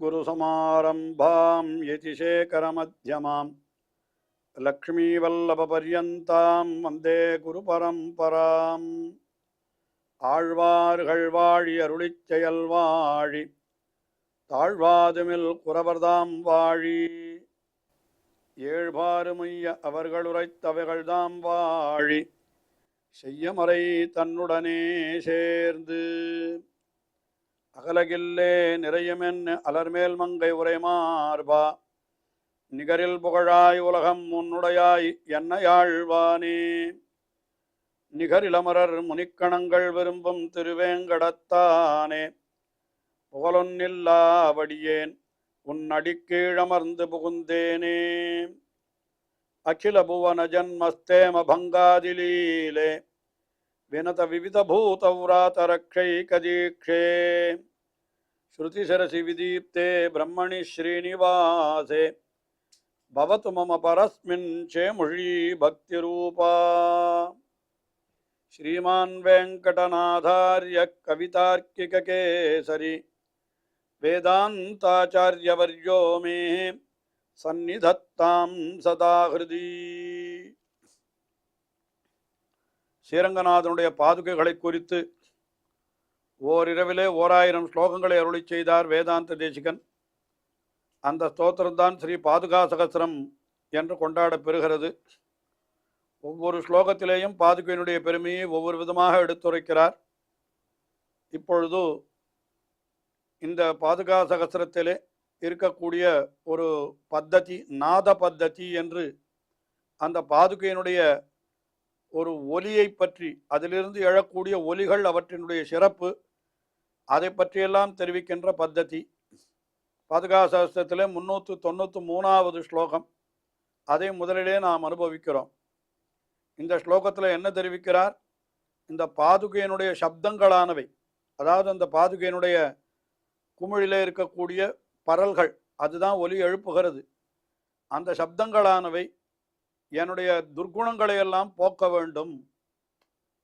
अस्मद्गुरुसमारम्भां यतिशेखरमध्यमां लक्ष्मीवल्लभपर्यन्तां वन्दे गुरुपरम्पराम् ஆழ்வார்கள் வாழி அருளிச் செயல் வாழி தாழ்வாதுமில் குறவர்தாம் வாழி ஏழ்பாறுமைய அவர்களுரைத்தவைகள்தாம் வாழி செய்யமறை தன்னுடனே சேர்ந்து அகலகில்லே நிறையுமென் அலர்மேல் மங்கை உரைமார்பா நிகரில் புகழாய் உலகம் உன்னுடையாய் என்னையாழ்வானே நிகரிலமரர் முனிக்கணங்கள் விரும்பும் திருவேங்கடத்தானே புகழொன்னில்லாவடியேன் உன் அடிக்கீழமர்ந்து புகுந்தேனே அகில புவன ஜன்மஸ்தேம பங்காதிலீலே வினத விவித பூதவ்ராதரக்ஷை கதீக்ஷே ஸ்ருதிசரசி விதீப்தே பிரம்மணி ஸ்ரீனிவாசே பவது மம பரஸ்மின் சேமுழி பக்திரூபா श्रीमान् वेंकटनाथार्य कवितार्किककेसरी वेदान्ताचार्यवर्यो मे सन्निधत्तां सदा हृदि ஸ்ரீரங்கநாதனுடைய பாதுகைகளை குறித்து ஓரிரவிலே 1000 ஸ்லோகங்களை அருளி செய்தார் வேதாந்த தேசிகன். அந்த ஸ்தோத்திரம்தான் ஸ்ரீ பாதுகா சகஸ்ரம் என்று கொண்டாடப் பெறுகிறது. ஒவ்வொரு ஸ்லோகத்திலேயும் பாதுகையினுடைய பெருமையை ஒவ்வொரு விதமாக எடுத்துரைக்கிறார். இப்பொழுது இந்த பாதுகா சகஸ்ரத்திலே இருக்கக்கூடிய ஒரு பத்ததி, நாத பத்ததி என்று அந்த பாதுகையினுடைய ஒரு ஒலியை பற்றி, அதிலிருந்து எழக்கூடிய ஒலிகள், அவற்றினுடைய சிறப்பு, அதை பற்றியெல்லாம் தெரிவிக்கின்ற பத்ததி. பாதுகா சகஸ்ரத்திலே 393வது ஸ்லோகம். அதை முதலிலே நாம் அனுபவிக்கிறோம். இந்த ஸ்லோகத்தில் என்ன தெரிவிக்கிறார்? இந்த பாதுகையினுடைய சப்தங்களானவை, அதாவது அந்த பாதுகையினுடைய குமிழிலே இருக்கக்கூடிய பரல்கள், அதுதான் ஒலி எழுப்புகிறது. அந்த சப்தங்களானவை என்னுடைய துர்குணங்களை எல்லாம் போக்க வேண்டும்.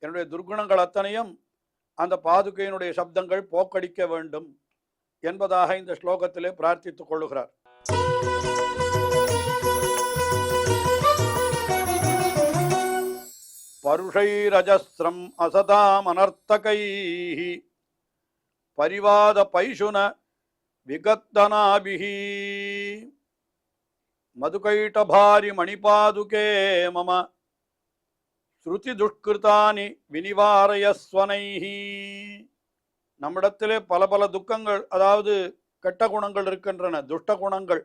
என்னுடைய துர்குணங்கள் அத்தனையும் அந்த பாதுகையினுடைய சப்தங்கள் போக்கடிக்க வேண்டும் என்பதாக இந்த ஸ்லோகத்திலே பிரார்த்தித்துக் கொள்ளுகிறார். பருஷைரஜஸ்ரம் அசதாமனர்த்தகைः பரிவாத பைஷுன விகத்தனாபிः மதுகைட்டபாரி மணிபாதுகே மம ஸ்ருதி துஷ்கிருதானி வினிவாரயஸ்வனைः. நம்மிடத்திலே பல பல துக்கங்கள், அதாவது கெட்ட குணங்கள் இருக்கின்றன, துஷ்ட குணங்கள்.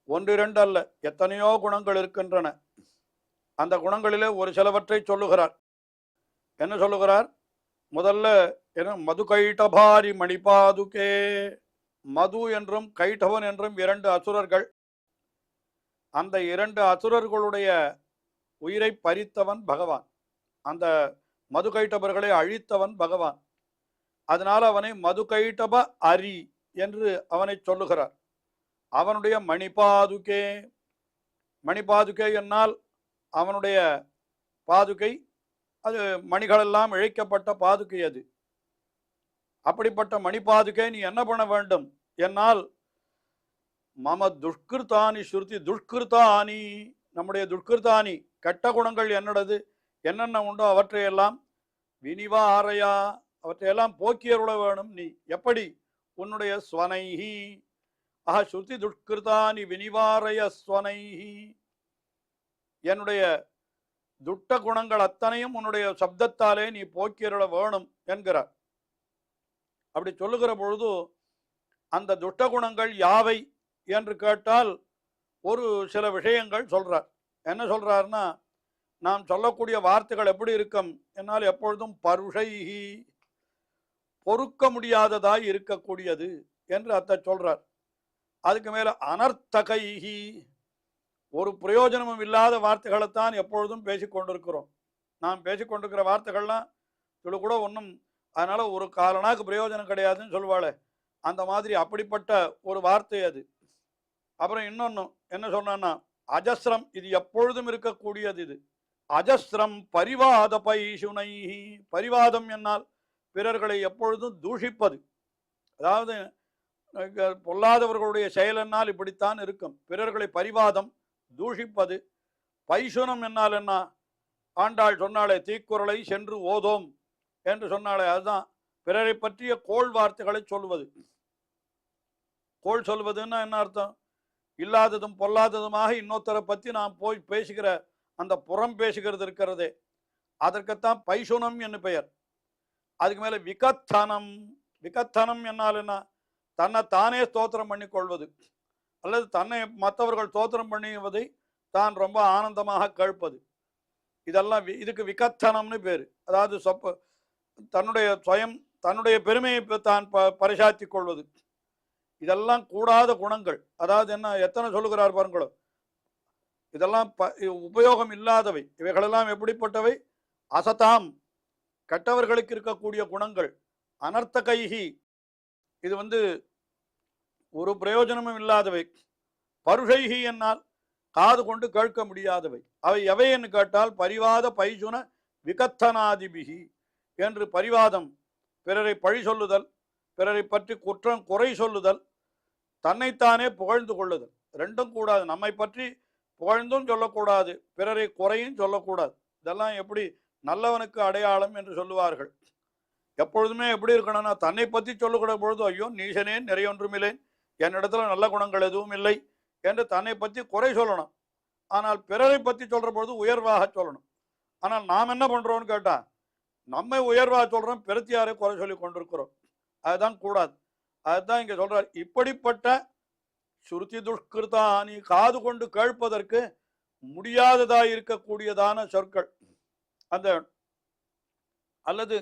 1 2 அல்ல, எத்தனையோ குணங்கள் இருக்கின்றன. அந்த குணங்களிலே ஒரு சிலவற்றை சொல்லுகிறார். என்ன சொல்லுகிறார்? முதல்ல மது கைட்டபாரி மணிபாதுகே. மது என்றும் கைட்டவன் என்றும் 2 அசுரர்கள். அந்த 2 அசுரர்களுடைய உயிரை பறித்தவன் பகவான். அந்த மது கைட்டபர்களை அழித்தவன் பகவான். அதனால் அவனை மது கைட்டப அரி என்று அவனை சொல்லுகிறார். அவனுடைய மணிபாதுகே. மணிபாதுகே என்னால் அவனுடைய பாதுகை, அது மணிகளெல்லாம் இழைக்கப்பட்ட பாதுகை. அது அப்படிப்பட்ட மணிபாதுகை நீ என்ன பண்ண வேண்டும் என்னால் மம துஷ்கிருத்தானி ஸ்ருதி துஷ்கிருத்தானி, நம்முடைய துஷ்கிருத்தானி கெட்ட குணங்கள் என்னடது என்னென்ன உண்டோ அவற்றையெல்லாம் வினிவாரையா, அவற்றையெல்லாம் போக்கியருள வேணும் நீ. எப்படி? உன்னுடைய ஸ்வனைஹி ஸ்ருதி துஷ்கிருத்தானி வினிவாரய ஸ்வனைஹி. என்னுடைய துட்ட குணங்கள் அத்தனையும் உன்னுடைய சப்தத்தாலே நீ போக்கியருள வேணும் என்கிறார். அப்படி சொல்லுகிற பொழுது அந்த துட்ட குணங்கள் யாவை என்று கேட்டால் ஒரு சில விஷயங்கள் சொல்றார். என்ன சொல்றாருன்னா, நாம் சொல்லக்கூடிய வார்த்தைகள் எப்படி இருக்கும் என்னால் எப்பொழுதும் பருஷைஹி, பொறுக்க முடியாததாய் இருக்கக்கூடியது என்று அத்தை சொல்றார். அதுக்கு மேல அனர்த்தகைஹி, ஒரு பிரயோஜனமும் இல்லாத வார்த்தைகளைத்தான் எப்பொழுதும் பேசிக்கொண்டிருக்கிறோம். நாம் பேசிக்கொண்டிருக்கிற வார்த்தைகள்லாம் இது கூட ஒன்றும், அதனால ஒரு காலனாக்கு பிரயோஜனம் கிடையாதுன்னு சொல்லுவாளே, அந்த மாதிரி அப்படிப்பட்ட ஒரு வார்த்தை அது. அப்புறம் இன்னொன்று என்ன சொன்னா, அஜஸ்ரம், இது எப்பொழுதும் இருக்கக்கூடியது. இது அஜஸ்ரம் பரிவாத பைஷுனை. பரிவாதம் என்னால் பிறர்களை எப்பொழுதும் தூஷிப்பது, அதாவது பொல்லாதவர்களுடைய செயல் என்னால் இப்படித்தான் இருக்கும். பிறர்களை பரிவாதம், தூஷிப்பது. பைசுனம் என்னால் என்ன? ஆண்டாள் சொன்னாலே, தீக்குறளை சென்று ஓதோம் என்று சொன்னாலே, அதுதான் பிறரை பற்றிய கோள் வார்த்தைகளை சொல்வது. கோள் சொல்வதுன்னா என்ன அர்த்தம்? இல்லாததும் பொல்லாததுமாக இன்னொருத்தரை பற்றி நாம் போய் பேசுகிற அந்த புறம் பேசுகிறது இருக்கிறதே, அதற்குத்தான் பைசுனம் என்று பெயர். அதுக்கு மேலே விகத்தனம். விகத்தனம் என்னால் என்ன? தன்னை தானே ஸ்தோத்திரம் பண்ணி கொள்வது, அல்லது தன்னை மற்றவர்கள் ஸ்தோத்திரம் பண்ணுவதை தான் ரொம்ப ஆனந்தமாக கேட்பது. இதெல்லாம் இதுக்கு விகத்தனம்னு பேர். அதாவது தன்னுடைய தன்னுடைய பெருமையை தான் பரிசாத்தி கொள்வது. இதெல்லாம் கூடாத குணங்கள். அதாவது என்ன, எத்தனை சொல்லுகிறார் பாருங்களோ, இதெல்லாம் உபயோகம் இல்லாதவை. இவைகளெல்லாம் எப்படிப்பட்டவை? அசதாம், கெட்டவர்களுக்கு இருக்கக்கூடிய குணங்கள். அனர்த்த கைகி, இது ஒரு பிரயோஜனமும் இல்லாதவை. பருஷைகி என்னால் காது கொண்டு கேட்க முடியாதவை. அவை எவை என்று கேட்டால், பரிவாத பைசுன விகத்தனாதிபிகி என்று பரிவாதம், பிறரை பழி சொல்லுதல், பிறரை பற்றி குற்றம் குறை சொல்லுதல், தன்னைத்தானே புகழ்ந்து கொள்ளுதல். ரெண்டும் கூடாது. நம்மை பற்றி புகழ்ந்தும் சொல்லக்கூடாது, பிறரை குறையும் சொல்லக்கூடாது. இதெல்லாம் எப்படி நல்லவனுக்கு அடையாளம் என்று சொல்லுவார்கள். எப்பொழுதுமே எப்படி இருக்கணும்னா, தன்னை பற்றி சொல்லக்கூட பொழுது, ஐயோ நீசனேன் நிறையொன்றுமில்லேன், என்னிடத்துல நல்ல குணங்கள் எதுவும் இல்லை என்று தன்னை பற்றி குறை சொல்லணும். ஆனால் பிறரை பற்றி சொல்ற பொழுது உயர்வாக சொல்லணும். ஆனால் நாம் என்ன பண்றோம்னு கேட்டா, நம்மை உயர்வாக சொல்றோம், பிறத்தியாரை குறை சொல்லி கொண்டிருக்கிறோம். அதுதான் கூடாது. அதுதான் இங்க சொல்றார். இப்படிப்பட்ட சுருதி துஷ்கிருதானி, காது கொண்டு கேட்பதற்கு முடியாததா இருக்கக்கூடியதான சொற்கள். அந்த அல்லது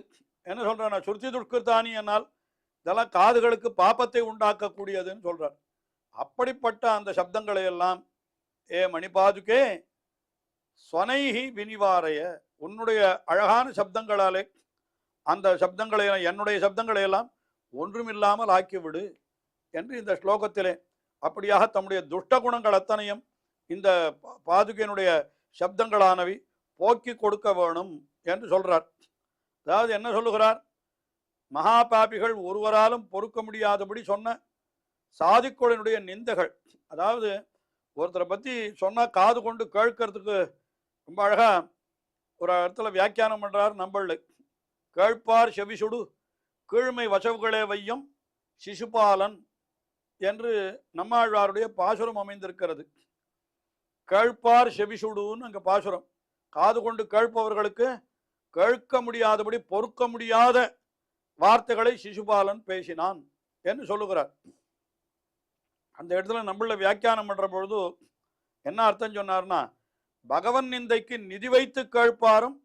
என்ன சொல்றான், சுருதி துஷ்கிருதானி என்னால் இதெல்லாம் காதுகளுக்கு பாப்பத்தை உண்டாக்கக்கூடியதுன்னு சொல்றார். அப்படிப்பட்ட அந்த சப்தங்களை எல்லாம், ஏ மணிபாதுகே ஸ்வனைஹி வினிவாரைய, உன்னுடைய அழகான சப்தங்களாலே அந்த சப்தங்களை, என்னுடைய சப்தங்களை எல்லாம் ஒன்றுமில்லாமல் ஆக்கிவிடு என்று இந்த ஸ்லோகத்திலே அப்படியாக தம்முடைய துஷ்ட குணங்கள் அத்தனையும் இந்த பாதுகையினுடைய சப்தங்களானவை போக்கி கொடுக்க வேணும் என்று சொல்றார். அதாவது என்ன சொல்லுகிறார், மகா பாபிகள் ஒருவராலும் பொறுக்க முடியாதபடி சொன்ன சாதிக்கோளினுடைய நிந்தைகள். அதாவது ஒருத்தரை பற்றி சொன்னால் காது கொண்டு கேட்கறதுக்கு ரொம்ப அழகா ஒரு இடத்துல வியாக்கியானம் பண்றார் நம்பள்ளு. கேட்பார் செவிசுடு கீழ்மை வசவுகளே வையும் சிசுபாலன் என்று நம்மாழ்வாருடைய பாசுரம் அமைந்திருக்கிறது. கேட்பார் செவிசுடுன்னு அங்கே பாசுரம். காது கொண்டு கேட்பவர்களுக்கு கேட்க முடியாதபடி பொறுக்க முடியாத வார்த்தைகளை சிசுபாலன் பேசினான் என்று சொல்லுகிறார். அந்த இடத்துல நம்மள வியாக்கியானம் பண்ற பொழுது என்ன அர்த்தம் சொன்னார்னா, பகவன் நிந்தைக்கு நிதி வைத்து கேட்பாரும்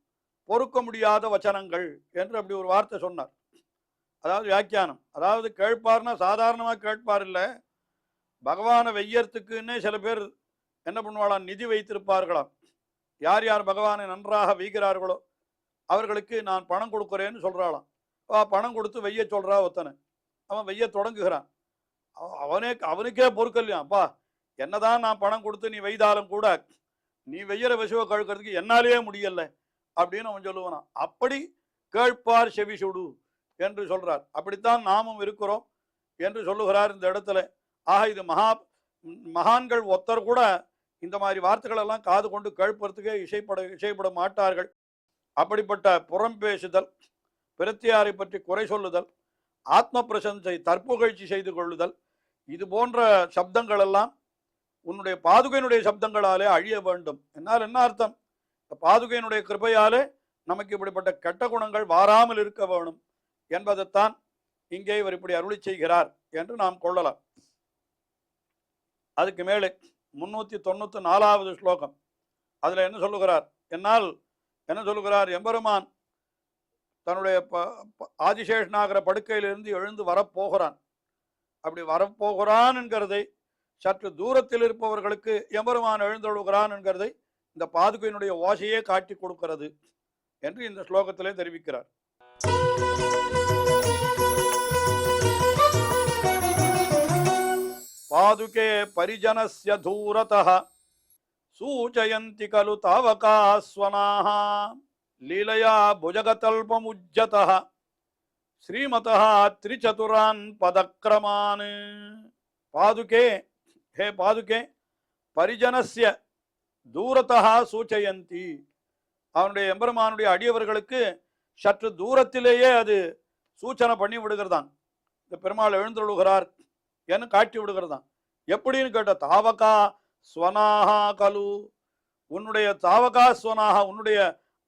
பொறுக்க முடியாத வச்சனங்கள் என்று அப்படி ஒரு வார்த்தை சொன்னார். அதாவது வியாக்கியானம், அதாவது கேட்பார்னா சாதாரணமாக கேட்பார் இல்லை, பகவானை வெய்யறதுக்குன்னே சில பேர் என்ன பண்ணுவாளாம், நிதி வைத்திருப்பார்களாம். யார் யார் பகவானை நன்றாக வெய்கிறார்களோ அவர்களுக்கு நான் பணம் கொடுக்குறேன்னு சொல்கிறாளாம். பணம் கொடுத்து வெய்ய சொல்கிறா ஒருத்தனை, அவன் வெய்ய தொடங்குகிறான். அவனுக்கே பொறுக்கலையாப்பா, என்னதான் நான் பணம் கொடுத்து நீ வெய்தாலும் கூட நீ வெய்யற விஷுவை கழுக்கிறதுக்கு என்னாலேயே முடியல அப்படின்னு அவன் சொல்லுவான். அப்படி கேட்பார் செவிசுடு என்று சொல்றார். அப்படித்தான் நாமும் இருக்கிறோம் என்று சொல்லுகிறார் இந்த இடத்துல. ஆக இது மகான்கள் ஒருத்தர் கூட இந்த மாதிரி வார்த்தைகள் எல்லாம் காது கொண்டு கேட்பதற்கே இசைப்பட மாட்டார்கள். அப்படிப்பட்ட புறம் பேசுதல், பிரத்தியாரை பற்றி குறை சொல்லுதல், ஆத்ம பிரசஞ்சை தற்புகழ்ச்சி செய்து கொள்ளுதல், இது போன்ற சப்தங்கள் எல்லாம் உன்னுடைய பாதுகையினுடைய சப்தங்களாலே அழிய வேண்டும். என்னால் என்ன அர்த்தம், பாதுகையினுடைய கிருபையாலே நமக்கு இப்படிப்பட்ட கெட்ட குணங்கள் வாராமல் இருக்க வேணும் என்பதைத்தான் இங்கே இவர் இப்படி அருளி செய்கிறார் என்று நாம் கொள்ளலாம். அதுக்கு மேலே 394வது ஸ்லோகம், அதுல என்ன சொல்லுகிறார், என்னால் என்ன சொல்லுகிறார், எம்பெருமான் தன்னுடைய ஆதிசேஷனாகிற படுக்கையிலிருந்து எழுந்து வரப்போகிறான். அப்படி வரப்போகிறான் என்கிறதை சற்று தூரத்தில் இருப்பவர்களுக்கு எம்பெருமான் எழுந்தொழுகிறான் என்கிறதை இந்த பாதுகையினுடைய ஓசையே காட்டி கொடுக்கிறது என்று இந்த ஸ்லோகத்திலே தெரிவிக்கிறார். பாதுகே பரிஜனஸ்ய தூரதः சூச்சயந்தி கலு தாவகாஸ்வனாः லீலயா புஜகதல்பமுஜ்ஜதः ஸ்ரீமதா திரிச்சதுரான் பதக்கிரமான். பாதுகே, ஹே பாதுகே, பரிஜனஸ்ய தூரத்தா சூச்சயந்தி. அவனுடைய எம்பெருமானுடைய அடியவர்களுக்கு சற்று தூரத்திலேயே அது சூச்சனை பண்ணி விடுகிறதான். இந்த பெருமாள் எழுந்தருளுகிறார் என்று காட்டி விடுகிறதான். எப்படின்னு கேட்ட, தாவகா ஸ்வனாகா கலு, உன்னுடைய தாவகா ஸ்வனாகா, உன்னுடைய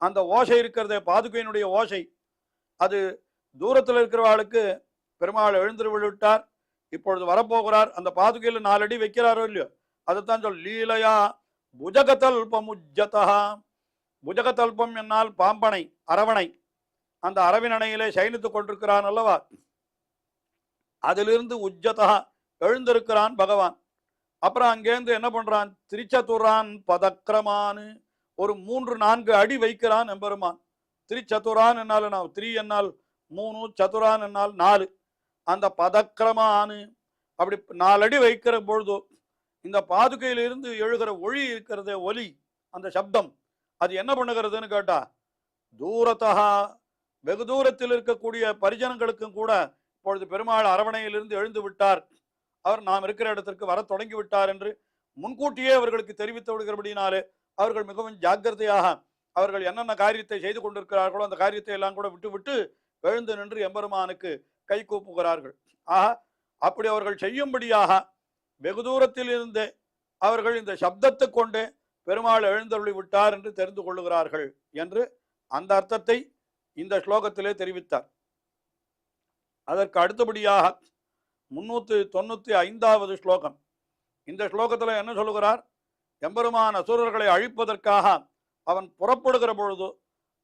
அந்த ஓசை இருக்கிறதே பாதுகையினுடைய ஓசை, அது தூரத்தில் இருக்கிறவாளுக்கு பெருமாள் எழுந்து விட்டார், இப்பொழுது வரப்போகிறார். அந்த பாதுகையில் 4 அடி வைக்கிறாரோ இல்லையோ, அதைத்தான் சொல். லீலையா புஜகதல்பமுஜ்ஜதா. புஜகதல்பம் என்னால் பாம்பனை, அரவணை. அந்த அரவினணையிலே சயனித்துக் கொண்டிருக்கிறான் அல்லவா, அதிலிருந்து உஜ்ஜதா எழுந்திருக்கிறான் பகவான். அப்புறம் அங்கேருந்து என்ன பண்றான், திரிச்சதுரான் பதக்கிரமான், ஒரு 3-4 அடி வைக்கிறான் எம்பெருமான். திரிச்சதுரான் என்னால் நான் 3 என்னால் 3, சதுரான் என்னால் 4. அந்த பதக்கிரமான் அப்படி 4 அடி வைக்கிற பொழுது இந்த பாதுகையிலிருந்து எழுகிற ஒளி இருக்கிறதே, ஒலி, அந்த சப்தம், அது என்ன பண்ணுகிறதுன்னு கேட்டா, தூரத்தா, வெகு தூரத்தில் இருக்கக்கூடிய பரிஜனங்களுக்கும் கூட இப்பொழுது பெருமாள் அரவணையிலிருந்து எழுந்து விட்டார், அவர் நாம் இருக்கிற இடத்திற்கு வர தொடங்கி விட்டார் என்று முன்கூட்டியே அவர்களுக்கு தெரிவித்து விடுகிறபடினாலே அவர்கள் மிகவும் ஜாக்கிரதையாக அவர்கள் என்னென்ன காரியத்தை செய்து கொண்டிருக்கிறார்களோ அந்த காரியத்தை எல்லாம் கூட விட்டு விட்டு எழுந்து நின்று எம்பெருமானுக்கு கை கூப்புகிறார்கள். ஆக அப்படி அவர்கள் செய்யும்படியாக வெகு தூரத்தில் இருந்து அவர்கள் இந்த சப்தத்தை கொண்டு பெருமாள் எழுந்தருளி விட்டார் என்று தெரிந்து கொள்ளுகிறார்கள் என்று அந்த அர்த்தத்தை இந்த ஸ்லோகத்திலே தெரிவித்தார். அதற்கு அடுத்தபடியாக 395வது ஸ்லோகம். இந்த ஸ்லோகத்தில் என்ன சொல்லுகிறார், எம்பெருமான் அசுரர்களை அழிப்பதற்காக அவன் புறப்படுகிற பொழுது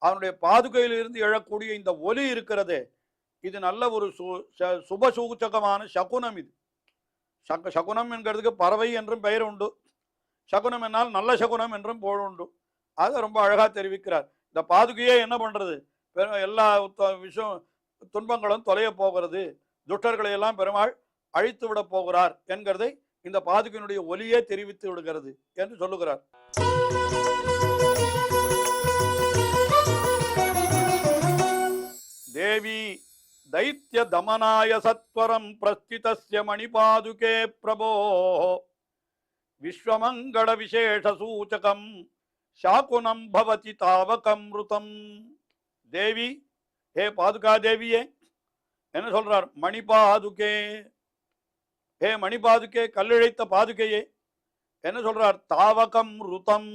அவனுடைய பாதுகையிலிருந்து எழக்கூடிய இந்த ஒலி இருக்கிறதே, இது நல்ல ஒரு சுபசூச்சகமான சகுனம். இது சகுனம் என்கிறதுக்கு பறவை என்றும் பெயர் உண்டு, சகுனம் என்னால் நல்ல சகுனம் என்றும் பொருள் உண்டு. அதை ரொம்ப அழகா தெரிவிக்கிறார். இந்த பாதுகையே என்ன பண்றது, எல்லா விஷயம் துன்பங்களும் தொலைய போகிறது, துட்டர்களை எல்லாம் பெருமாள் அழித்து விட போகிறார் என்கிறதை இந்த பாதுகையினுடைய ஒலியே தெரிவித்து விடுகிறது என்று சொல்லுகிறார். தேவி தைத்ய தமனாய சத்வரம் பிரஸ்திதஸ்ய மணிபாதுகே பிரபோ விஸ்வமங்கள விசேஷ சூச்சகம் சாகுனம் பவதி தாவகம் ருதம். தேவி, ஹே பாதுகா தேவியே, என்ன சொல்றார், மணிபாதுகே, ஹே மணிபாதுகே, கல்லிழைத்த பாதுகையே, என்ன சொல்றார், தாவகம் ருதம்.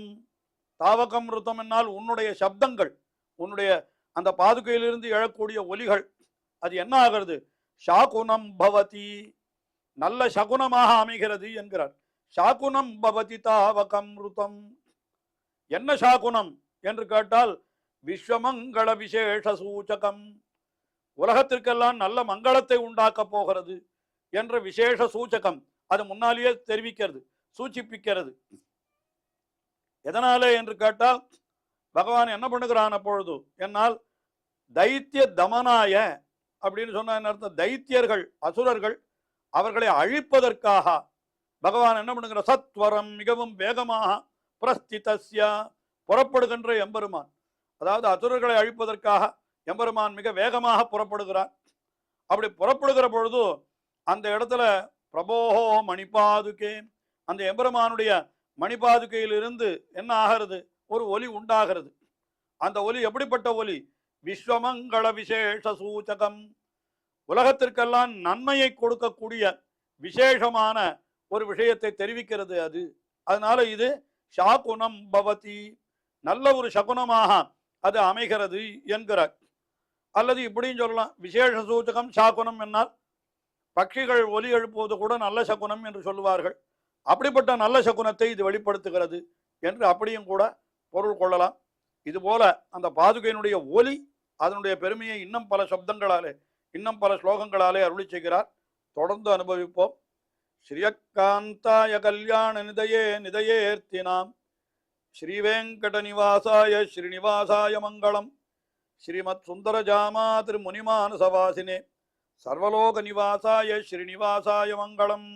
தாவகம் ருதம் என்னால் உன்னுடைய சப்தங்கள், உன்னுடைய அந்த பாதுகையிலிருந்து எழக்கூடிய ஒலிகள், அது என்ன ஆகிறது, சாகுனம் பவதி, நல்ல சகுனமாக அமைகிறது என்கிறார். சாகுனம் பவதி தாவகம் ருதம். என்ன சாகுனம் என்று கேட்டால், விஸ்வமங்கள விசேஷ சூச்சகம், உலகத்திற்கெல்லாம் நல்ல மங்களத்தை உண்டாக்க போகிறது என்ற விசேஷ சூச்சகம், அது முன்னாலேயே தெரிவிக்கிறது, சூச்சிப்பிக்கிறது. எதனாலே என்று கேட்டால், பகவான் என்ன பண்ணுகிறான் அப்பொழுது என்னால், தைத்திய தமனாய அப்படின்னு சொன்ன என்ன அர்த்தம், தைத்தியர்கள் அசுரர்கள் அவர்களை அழிப்பதற்காக பகவான் என்ன பண்ணுகிற, சத்வரம் மிகவும் வேகமாக, பிரஸ்திதஸ்ய புறப்படுகின்ற எம்பெருமான், அதாவது அசுரர்களை அழிப்பதற்காக எம்பெருமான் மிக வேகமாக புறப்படுகிறார். அப்படி புறப்படுகிற பொழுது அந்த இடத்துல பிரபோஹோ மணிபாதுகே, அந்த எம்பெருமானுடைய மணிபாதுகையிலிருந்து என்ன ஆகிறது, ஒரு ஒலி உண்டாகிறது. அந்த ஒலி எப்படிப்பட்ட ஒலி, விஸ்வமங்கள விசேஷ சூச்சகம், உலகத்திற்கெல்லாம் நன்மையை கொடுக்கக்கூடிய விசேஷமான ஒரு விஷயத்தை தெரிவிக்கிறது அது. அதனால இது சாகுனம் பவதி, நல்ல ஒரு சகுனமாக அது அமைகிறது என்கிறார். அல்லது இப்படின்னு சொல்லலாம், விசேஷ சூச்சகம் சாகுனம் என்னால் பட்சிகள் ஒலி எழுப்புவது கூட நல்ல சகுனம் என்று சொல்லுவார்கள். அப்படிப்பட்ட நல்ல சகுனத்தை இது வெளிப்படுத்துகிறது என்று அப்படியும் கூட பொருள் கொள்ளலாம். இதுபோல அந்த பாதுகையினுடைய ஒலி, அதனுடைய பெருமையை இன்னும் பல சப்தங்களாலே, இன்னும் பல ஸ்லோகங்களாலே அருளி செய்கிறார். தொடர்ந்து அனுபவிப்போம். ஸ்ரீயக்காந்தாய கல்யாண நிதயே நிதயேர்த்தினாம் ஸ்ரீவேங்கட நிவாசாய ஸ்ரீனிவாசாய மங்களம். ஸ்ரீமத் சுந்தரஜாமா திருமுனிமானசவாசினே சர்வலோக நிவாசாய ஸ்ரீனிவாசாய மங்களம்.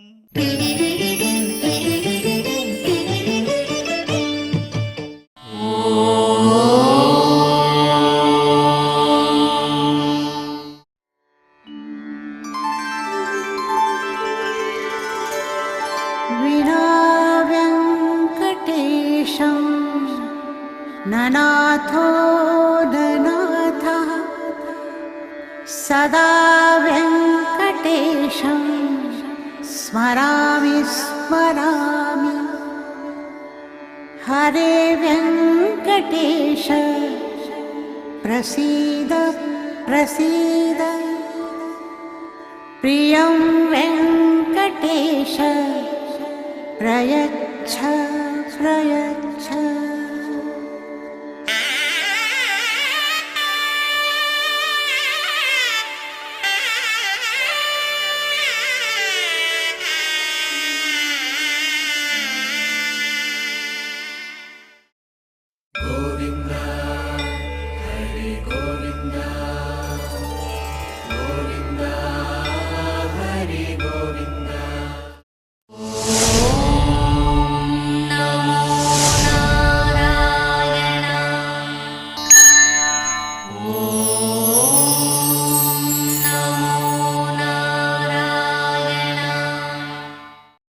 सदा वेङ्कटेशं स्मरामि स्मरामि। हरे वेङ्कटेश प्रसीद प्रसीद। प्रियं वेङ्कटेश प्रयच्छ प्रयच्छ।